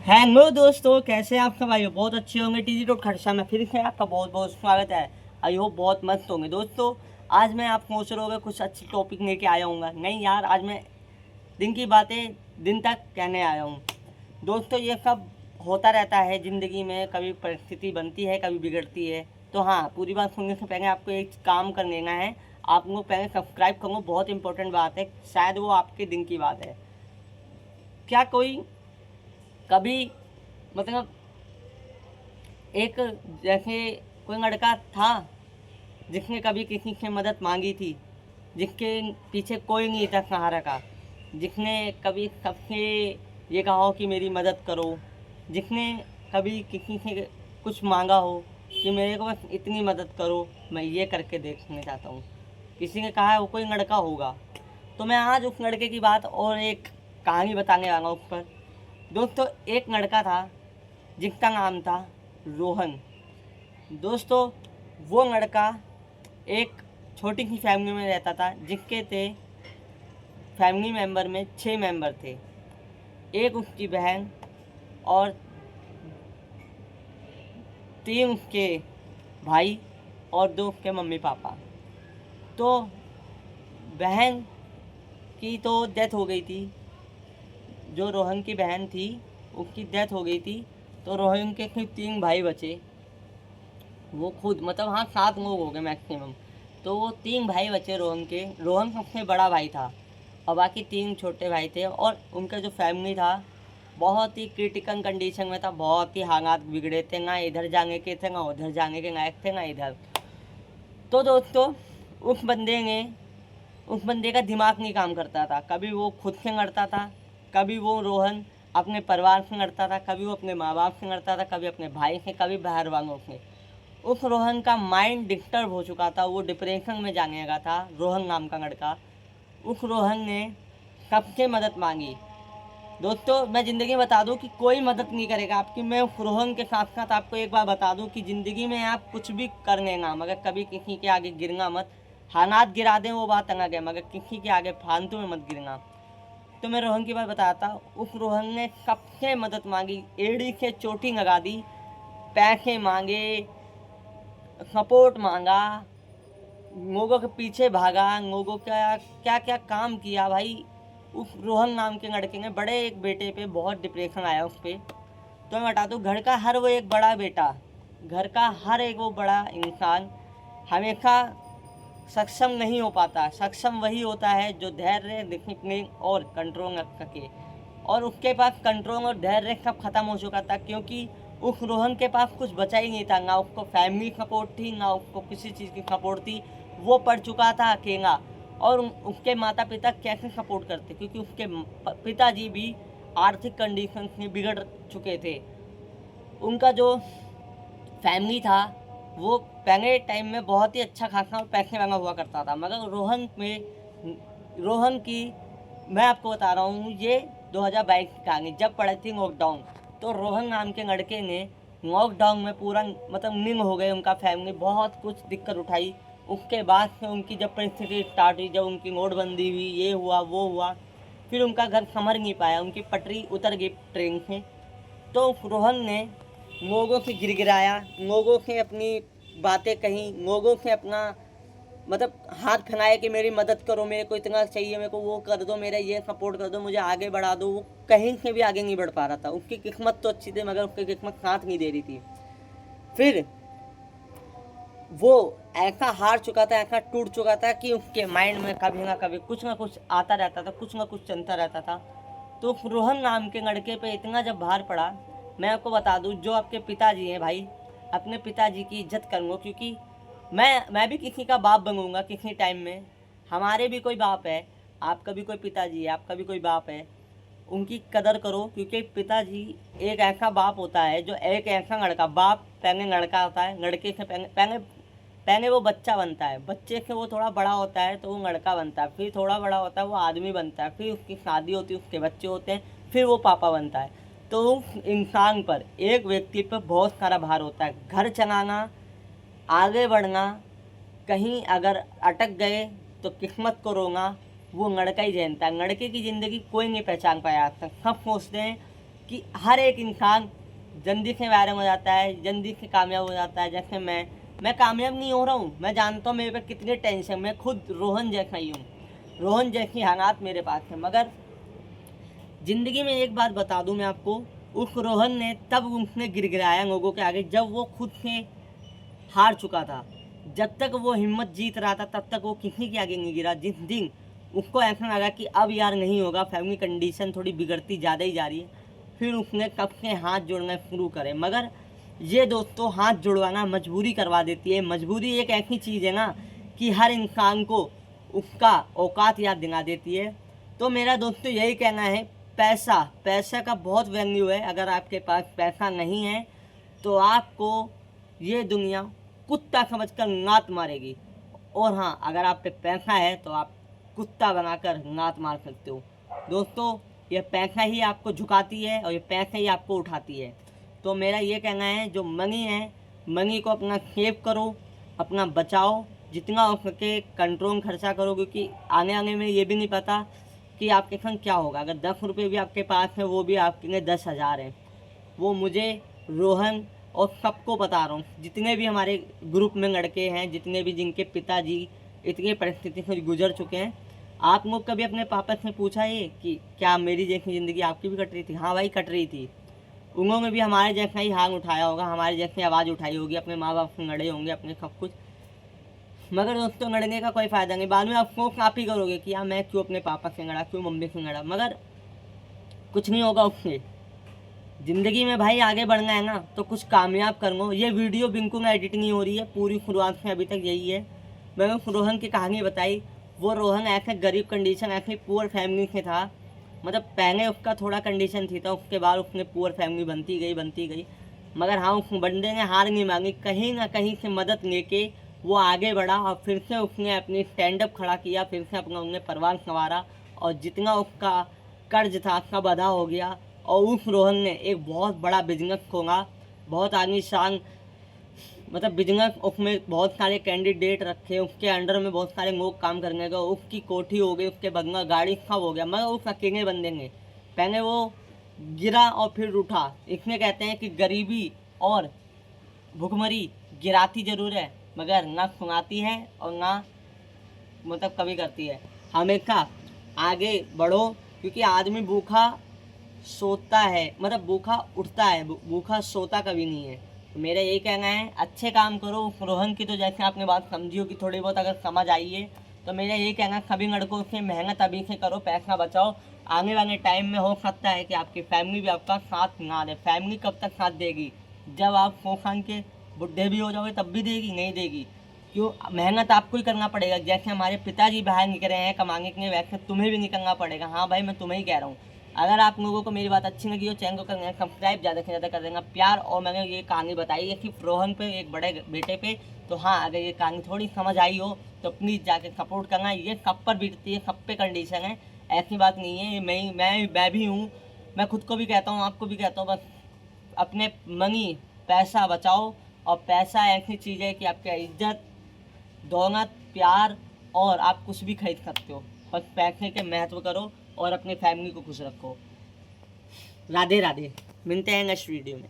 Hello दोस्तों, कैसे हैं आप सब? भाई बहुत अच्छे होंगे। टीजी रोड खरसा में फिर से आपका बहुत बहुत स्वागत है। आई होप बहुत मस्त होंगे दोस्तों। आज मैं आप सोच रहे होंगे कुछ अच्छी टॉपिक लेके आया हूँ। नहीं यार, आज मैं दिन की बातें दिन तक कहने आया हूँ। दोस्तों, ये सब होता रहता है ज़िंदगी में। कभी परिस्थिति बनती है, कभी बिगड़ती है। तो हाँ, पूरी बात सुनने से पहले आपको एक काम कर लेना है। आप लोग पहले सब्सक्राइब करो, बहुत इंपॉर्टेंट बात है। शायद वो आपके दिन की बात है। क्या कोई कभी मतलब एक जैसे कोई लड़का था जिसने कभी किसी से मदद मांगी थी, जिसके पीछे कोई नहीं था सहारा का, जिसने कभी सबसे ये कहा हो कि मेरी मदद करो, जिसने कभी किसी से कुछ मांगा हो कि मेरे को बस इतनी मदद करो, मैं ये करके देखना चाहता हूँ। किसी ने कहा है वो कोई लड़का होगा। तो मैं आज उस लड़के की बात और एक कहानी बताने वाला हूँ उस पर। दोस्तों, एक लड़का था जिसका नाम था रोहन। दोस्तों, वो लड़का एक छोटी सी फैमिली में रहता था, जिसके थे फैमिली मेम्बर में 6 मेंबर थे। एक उसकी बहन और 3 उसके भाई और 2 उसके मम्मी पापा। तो बहन की तो डेथ हो गई थी। जो रोहन की बहन थी उसकी डेथ हो गई थी। तो रोहन के सिर्फ 3 भाई बचे। वो खुद मतलब हाँ 7 लोग हो गए मैक्सिमम। तो वो 3 भाई बचे रोहन के। रोहन सबसे बड़ा भाई था और बाकी 3 छोटे भाई थे। और उनका जो फैमिली था बहुत ही क्रिटिकल कंडीशन में था। बहुत ही हालात बिगड़े थे, ना इधर जाने के थे ना उधर जाने के लायक थे, ना इधर। तो दोस्तों, उस बंदे का दिमाग नहीं काम करता था। कभी वो खुद से लड़ता था, कभी वो रोहन अपने परिवार से लड़ता था, कभी वो अपने माँ बाप से लड़ता था, कभी अपने भाई से, कभी बाहर वालों से। उस रोहन का माइंड डिस्टर्ब हो चुका था। वो डिप्रेशन में जाने लगा था। रोहन नाम का लड़का। उस रोहन ने सबसे मदद मांगी। दोस्तों, मैं ज़िंदगी में बता दूं कि कोई मदद नहीं करेगा आपकी। मैं उस रोहन के साथ साथ आपको एक बार बता दूं कि ज़िंदगी में आप कुछ भी कर लेना, मगर कभी किसी के आगे गिरना मत। हालात गिरा दें वो बात अलग है, मगर किसी के आगे फालतू में मत गिरना। तो मैं रोहन की बात बताता। उस रोहन ने सबसे मदद मांगी, एड़ी से चोटी लगा दी, पैसे मांगे, सपोर्ट मांगा, लोगों के पीछे भागा, लोगों का क्या क्या काम किया भाई। उस रोहन नाम के लड़के ने बड़े एक बेटे पे बहुत डिप्रेशन आया उस पर। तो मैं बता दूँ, घर का हर वो एक बड़ा बेटा, घर का हर एक वो बड़ा इंसान हमेशा सक्षम नहीं हो पाता। सक्षम वही होता है जो धैर्य, डिसिप्लिन और कंट्रोल रख सके। और उसके पास कंट्रोल और धैर्य सब खत्म हो चुका था, क्योंकि उस रोहन के पास कुछ बचा ही नहीं था। ना उसको फैमिली सपोर्ट थी, ना उसको किसी चीज़ की सपोर्ट थी। वो पढ़ चुका था अकेला। और उसके माता पिता कैसे सपोर्ट करते, क्योंकि उसके पिताजी भी आर्थिक कंडीशन से बिगड़ चुके थे। उनका जो फैमिली था वो पहले टाइम में बहुत ही अच्छा खासा और पैसे वाला हुआ करता था। मगर रोहन की मैं आपको बता रहा हूँ, ये 2022 की कहानी जब पड़ी थी लॉकडाउन। तो रोहन नाम के लड़के ने लॉकडाउन में पूरा मतलब निंग हो गए। उनका फैमिली बहुत कुछ दिक्कत उठाई। उसके बाद से उनकी जब परिस्थिति स्टार्ट हुई, जब उनकी नोटबंदी हुई, ये हुआ वो हुआ, फिर उनका घर संभल नहीं पाया, उनकी पटरी उतर गई ट्रेन से। तो रोहन ने लोगों से गिड़गिड़ाया, लोगों से अपनी बातें कही, लोगों से अपना मतलब हाथ फैलाया कि मेरी मदद करो, मेरे को इतना चाहिए, मेरे को वो कर दो, मेरा ये सपोर्ट कर दो, मुझे आगे बढ़ा दो। वो कहीं से भी आगे नहीं बढ़ पा रहा था। उसकी किस्मत तो अच्छी थी, मगर उसकी किस्मत साथ नहीं दे रही थी। फिर वो ऐसा हार चुका था, ऐसा टूट चुका था कि उसके माइंड में कभी ना कुछ आता रहता था, कुछ ना कुछ चलता रहता था। तो रोहन नाम के लड़के पे इतना जब भार पड़ा, मैं आपको बता दूं, जो आपके पिताजी हैं भाई, अपने पिताजी की इज्जत करूँगा। क्योंकि मैं भी किसी का बाप बनूंगा किसी टाइम में। हमारे भी कोई बाप है, आपका भी कोई पिताजी है, आपका भी कोई बाप है। उनकी कदर करो, क्योंकि पिताजी एक ऐसा बाप होता है, जो एक ऐसा लड़का, बाप पहले लड़का होता है, लड़के से पहले पहले पहले वो बच्चा बनता है, बच्चे से वो थोड़ा बड़ा होता है तो वो लड़का बनता है, फिर थोड़ा बड़ा होता है वो आदमी बनता है, फिर उसकी शादी होती है, उसके बच्चे होते हैं, फिर वो पापा बनता है। तो उस इंसान पर, एक व्यक्ति पर बहुत सारा भार होता है। घर चलाना, आगे बढ़ना, कहीं अगर अटक गए तो किस्मत को रोना, वो लड़का ही जानता है। लड़के की ज़िंदगी कोई नहीं पहचान पाया आज तक। सब सोचते हैं कि हर एक इंसान जल्दी से वायरल हो जाता है, जल्दी से कामयाब हो जाता है। जैसे मैं कामयाब नहीं हो रहा हूँ, मैं जानता हूँ मेरे पे कितने टेंशन, मैं खुद रोहन जैसा ही हूँ, रोहन जैसी हालात मेरे पास है। मगर ज़िंदगी में एक बात बता दूँ मैं आपको, उस रोहन ने तब उसने गिड़गिड़ाया लोगों के आगे जब वो खुद से हार चुका था। जब तक वो हिम्मत जीत रहा था तब तक वो किसी के आगे नहीं गिरा। जिस दिन उसको ऐसा लगा कि अब यार नहीं होगा, फैमिली कंडीशन थोड़ी बिगड़ती ज़्यादा ही जा रही है, फिर उसने कब से हाथ जोड़ना शुरू करे। मगर ये दोस्तों, हाथ जुड़वाना मजबूरी करवा देती है। मजबूरी एक ऐसी चीज़ है ना कि हर इंसान को उसका औकात याद दिला देती है। तो मेरा दोस्तों यही कहना है, पैसा का बहुत वैल्यू है। अगर आपके पास पैसा नहीं है तो आपको ये दुनिया कुत्ता समझकर लात मारेगी, और हाँ, अगर आप पे पैसा है तो आप कुत्ता बनाकर लात मार सकते हो। दोस्तों, ये पैसा ही आपको झुकाती है और ये पैसा ही आपको उठाती है। तो मेरा ये कहना है, जो मनी है, मनी को अपना सेव करो, अपना बचाओ, जितना हो सके कंट्रोल खर्चा करो, क्योंकि आने में ये भी नहीं पता कि आपके संग क्या होगा। अगर 10 रुपये भी आपके पास है, वो भी आपके लिए 10,000 हैं। वो मुझे, रोहन और सबको बता रहा हूँ, जितने भी हमारे ग्रुप में लड़के हैं, जितने भी जिनके पिताजी इतनी परिस्थिति से गुजर चुके हैं, आप लोग कभी अपने पापा से पूछा है कि क्या मेरी जैसी ज़िंदगी आपकी भी कट रही थी? हाँ भाई, कट रही थी। उन लोगों ने भी हमारे जैसा ही हाथ उठाया होगा, हमारे जैसी आवाज़ उठाई होगी, अपने माँ बाप से लड़े होंगे, अपने सब कुछ। मगर दोस्तों, लड़ने का कोई फ़ायदा नहीं। बाद में अफसोस आप ही करोगे कि यार मैं क्यों अपने पापा से लड़ा, क्यों मम्मी से लड़ा। मगर कुछ नहीं होगा उससे। ज़िंदगी में भाई आगे बढ़ना है ना, तो कुछ कामयाब कर लो। ये वीडियो बिल्कुल में एडिट नहीं हो रही है, पूरी शुरुआत से अभी तक यही है। मैंने उस रोहन की कहानी बताई। वो रोहन ऐसे गरीब कंडीशन, ऐसे पुअर फैमिली से था। मतलब पहले उसका थोड़ा कंडीशन थी, तो उसके बाद उसने पुअर फैमिली बनती गई। मगर हाँ, उस बंदे ने हार नहीं मांगी, कहीं ना कहीं से मदद लेके वो आगे बढ़ा और फिर से उसने अपनी स्टैंड अप खड़ा किया, फिर से अपना उसने परिवार संवारा, और जितना उसका कर्ज था सब अदा हो गया। और उस रोहन ने एक बहुत बड़ा बिजनेस खोला, बहुत आलीशान, मतलब बिजनेस, उसमें बहुत सारे कैंडिडेट रखे, उसके अंडर में बहुत सारे लोग काम करने का। उसकी कोठी हो गई, उसके बंगला गाड़ी सब हो गया, मगर उस अकेले बंदे ने पहले वो गिरा और फिर उठा। इसमें कहते हैं कि गरीबी और भुखमरी गिराती ज़रूर है, मगर ना सुनाती है और ना मतलब कभी करती है। हमेशा आगे बढ़ो, क्योंकि आदमी भूखा सोता है, मतलब भूखा उठता है, भूखा सोता कभी नहीं है। तो मेरा यही कहना है, अच्छे काम करो। रोहन की तो जैसे आपने बात समझी हो कि थोड़ी बहुत अगर समझ आई है, तो मेरा यही कहना है, सभी लड़कों से मेहनत अभी से करो, पैसा बचाओ। आने वाले टाइम में हो सकता है कि आपकी फैमिली भी आपका साथ ना दे। फैमिली कब तक साथ देगी? जब आप 100 साल के बुढ़े भी हो जाओगे तब भी देगी? नहीं देगी। क्यों? मेहनत आपको ही करना पड़ेगा। जैसे हमारे पिताजी बाहर निकले हैं कमाने के लिए, वैसे तुम्हें भी निकलना पड़ेगा। हाँ भाई, मैं तुम्हें ही कह रहा हूँ। अगर आप लोगों को मेरी बात अच्छी लगी हो, चैनल को करना सब्सक्राइब, ज़्यादा से ज़्यादा कर देना प्यार। और मैंने ये कहानी बताई है सिर्फ रोहन पे, एक बड़े बेटे पे। तो हाँ, अगर ये कहानी थोड़ी समझ आई हो तो प्लीज़ जाके सपोर्ट करना। ये सब पर बीतती है, सब पे कंडीशन है, ऐसी बात नहीं है। ये मैं भी हूँ, मैं खुद को भी कहता हूँ, आपको भी कहता हूँ। बस अपने मनी, पैसा बचाओ। और पैसा ऐसी चीज़ है कि आपकी इज्जत, दौलत, प्यार, और आप कुछ भी खरीद सकते हो। बस पैसे के महत्व करो और अपनी फैमिली को खुश रखो। राधे राधे, मिलते हैं नेक्स्ट वीडियो में।